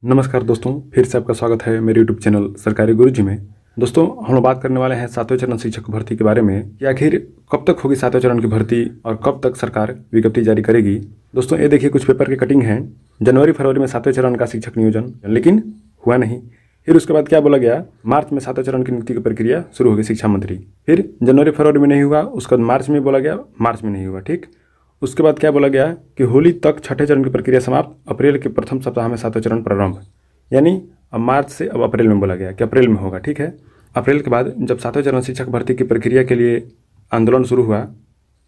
नमस्कार दोस्तों, फिर से आपका स्वागत है मेरे YouTube चैनल सरकारी गुरुजी में। दोस्तों, हम लोग बात करने वाले हैं 7वें चरण शिक्षक भर्ती के बारे में कि आखिर कब तक होगी 7वें चरण की भर्ती और कब तक सरकार विज्ञप्ति जारी करेगी। दोस्तों, ये देखिए कुछ पेपर की कटिंग है। जनवरी फरवरी में 7वें चरण का शिक्षक नियोजन, लेकिन हुआ नहीं। फिर उसके बाद क्या बोला गया, मार्च में 7वें चरण की नियुक्ति की प्रक्रिया शुरू होगी शिक्षा मंत्री। फिर जनवरी फरवरी में नहीं हुआ, उसके बाद मार्च में बोला गया, मार्च में नहीं हुआ। ठीक, उसके बाद क्या बोला गया कि होली तक छठे चरण की प्रक्रिया समाप्त, अप्रैल के प्रथम सप्ताह में 7वें चरण प्रारंभ। यानी अब मार्च से अब अप्रैल में बोला गया कि अप्रैल में होगा। ठीक है, अप्रैल के बाद जब 7वें चरण शिक्षक भर्ती की प्रक्रिया के लिए आंदोलन शुरू हुआ,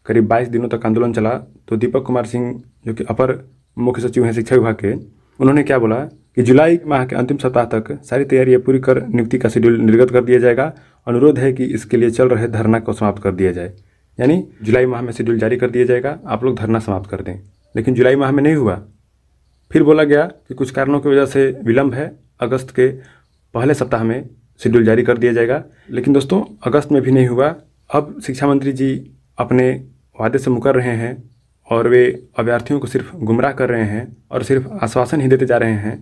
करीब 22 दिनों तक आंदोलन चला, तो दीपक कुमार सिंह जो कि अपर मुख्य सचिव हैं शिक्षा विभाग के, उन्होंने क्या बोला कि जुलाई माह के अंतिम सप्ताह तक सारी तैयारियां पूरी कर नियुक्ति का शेड्यूल निर्गत कर दिया जाएगा। अनुरोध है कि इसके लिए चल रहे धरना को समाप्त कर दिया जाए। यानी जुलाई माह में शेड्यूल जारी कर दिया जाएगा, आप लोग धरना समाप्त कर दें। लेकिन जुलाई माह में नहीं हुआ। फिर बोला गया कि कुछ कारणों की वजह से विलंब है, अगस्त के पहले सप्ताह में शेड्यूल जारी कर दिया जाएगा। लेकिन दोस्तों, अगस्त में भी नहीं हुआ। अब शिक्षा मंत्री जी अपने वादे से मुकर रहे हैं और वे अभ्यर्थियों को सिर्फ गुमराह कर रहे हैं और सिर्फ आश्वासन ही देते जा रहे हैं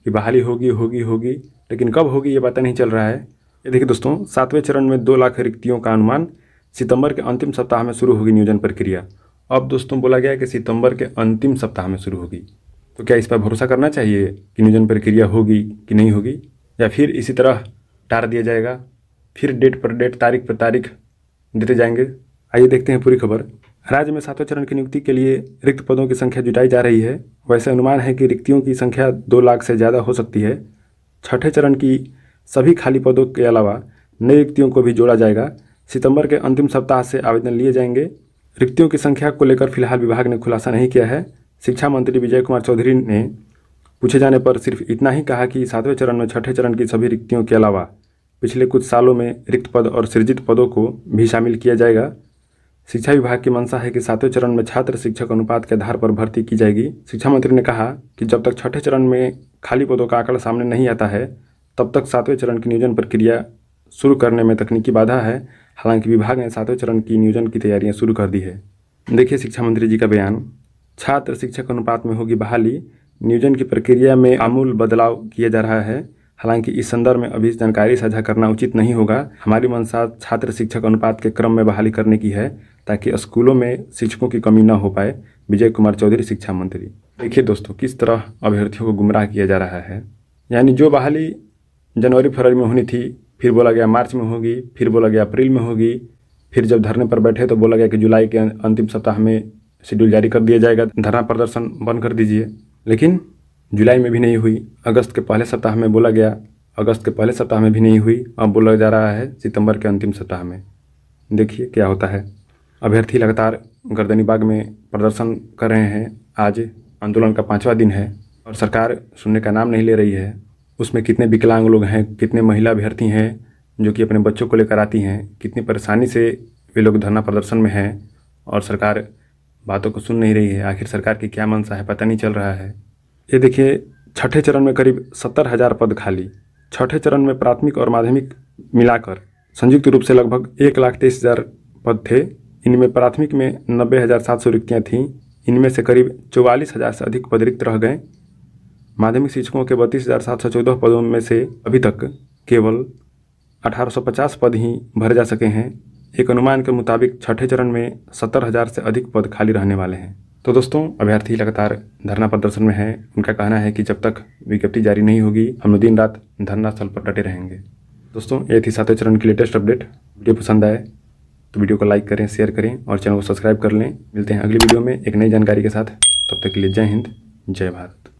कि बहाली होगी होगी होगी, लेकिन कब होगी ये पता नहीं चल रहा है। ये देखिए दोस्तों, 7वें चरण में 2 लाख रिक्तियों का अनुमान, सितंबर के अंतिम सप्ताह में शुरू होगी नियोजन प्रक्रिया। अब दोस्तों बोला गया कि सितंबर के अंतिम सप्ताह में शुरू होगी, तो क्या इस पर भरोसा करना चाहिए कि नियोजन प्रक्रिया होगी कि नहीं होगी, या फिर इसी तरह टार दिया जाएगा, फिर डेट पर डेट, तारीख पर तारीख देते जाएंगे। आइए देखते हैं पूरी खबर। राज्य में 7वें चरण की नियुक्ति के लिए रिक्त पदों की संख्या जुटाई जा रही है। वैसे अनुमान है कि रिक्तियों की संख्या 2 लाख से ज़्यादा हो सकती है। छठे चरण की सभी खाली पदों के अलावा नई रिक्तियों को भी जोड़ा जाएगा। सितंबर के अंतिम सप्ताह से आवेदन लिए जाएंगे। रिक्तियों की संख्या को लेकर फिलहाल विभाग ने खुलासा नहीं किया है। शिक्षा मंत्री विजय कुमार चौधरी ने पूछे जाने पर सिर्फ इतना ही कहा कि 7वें चरण में छठे चरण की सभी रिक्तियों के अलावा पिछले कुछ सालों में रिक्त पद और सृजित पदों को भी शामिल किया जाएगा। शिक्षा विभाग की मंशा है कि 7वें चरण में छात्र शिक्षक अनुपात के आधार पर भर्ती की जाएगी। शिक्षा मंत्री ने कहा कि जब तक छठे चरण में खाली पदों का आंकड़ा सामने नहीं आता है, तब तक 7वें चरण की नियोजन प्रक्रिया शुरू करने में तकनीकी बाधा है। हालांकि विभाग ने 7वें चरण की नियोजन की तैयारियां शुरू कर दी है। देखिए शिक्षा मंत्री जी का बयान, छात्र शिक्षक अनुपात में होगी बहाली, नियोजन की प्रक्रिया में आमूल बदलाव किया जा रहा है। हालांकि इस संदर्भ में अभी जानकारी साझा करना उचित नहीं होगा। हमारी मंशा छात्र शिक्षक अनुपात के क्रम में बहाली करने की है, ताकि स्कूलों में शिक्षकों की कमी न हो पाए। विजय कुमार चौधरी शिक्षा मंत्री। देखिए दोस्तों, किस तरह अभ्यर्थियों को गुमराह किया जा रहा है। यानी जो बहाली जनवरी फरवरी में होनी थी, फिर बोला गया मार्च में होगी, फिर बोला गया अप्रैल में होगी, फिर जब धरने पर बैठे तो बोला गया कि जुलाई के अंतिम सप्ताह में शेड्यूल जारी कर दिया जाएगा, धरना प्रदर्शन बंद कर दीजिए। लेकिन जुलाई में भी नहीं हुई। अगस्त के पहले सप्ताह में बोला गया, अगस्त के पहले सप्ताह में भी नहीं हुई। अब बोला जा रहा है सितंबर के अंतिम सप्ताह में। देखिए क्या होता है। अभ्यर्थी लगातार गर्दनीबाग में प्रदर्शन कर रहे हैं। आज आंदोलन का 5वां दिन है और सरकार सुनने का नाम नहीं ले रही है। उसमें कितने विकलांग लोग हैं, कितने महिला अभ्यर्थी हैं जो कि अपने बच्चों को लेकर आती हैं, कितनी परेशानी से वे लोग धरना प्रदर्शन में हैं और सरकार बातों को सुन नहीं रही है। आखिर सरकार की क्या मंशा है, पता नहीं चल रहा है। ये देखिए, छठे चरण में करीब 70,000 पद खाली। छठे चरण में प्राथमिक और माध्यमिक मिलाकर संयुक्त रूप से लगभग 1,23,000 पद थे। इनमें प्राथमिक में 90,700 रिक्तियाँ थीं। इनमें से करीब 44,000 से अधिक पद रिक्त रह गए। माध्यमिक शिक्षकों के 32,714 पदों में से अभी तक केवल 1,850 पद ही भरे जा सके हैं। एक अनुमान के मुताबिक छठे चरण में 70,000 से अधिक पद खाली रहने वाले हैं। तो दोस्तों, अभ्यर्थी लगातार धरना प्रदर्शन में हैं। उनका कहना है कि जब तक विज्ञप्ति जारी नहीं होगी, हम लोग दिन रात धरना स्थल पर डटे रहेंगे। दोस्तों, ये थी 7वें चरण की लेटेस्ट अपडेट। वीडियो पसंद आए तो वीडियो को लाइक करें, शेयर करें और चैनल को सब्सक्राइब कर लें। मिलते हैं अगली वीडियो में एक नई जानकारी के साथ। तब तक के लिए जय हिंद, जय भारत।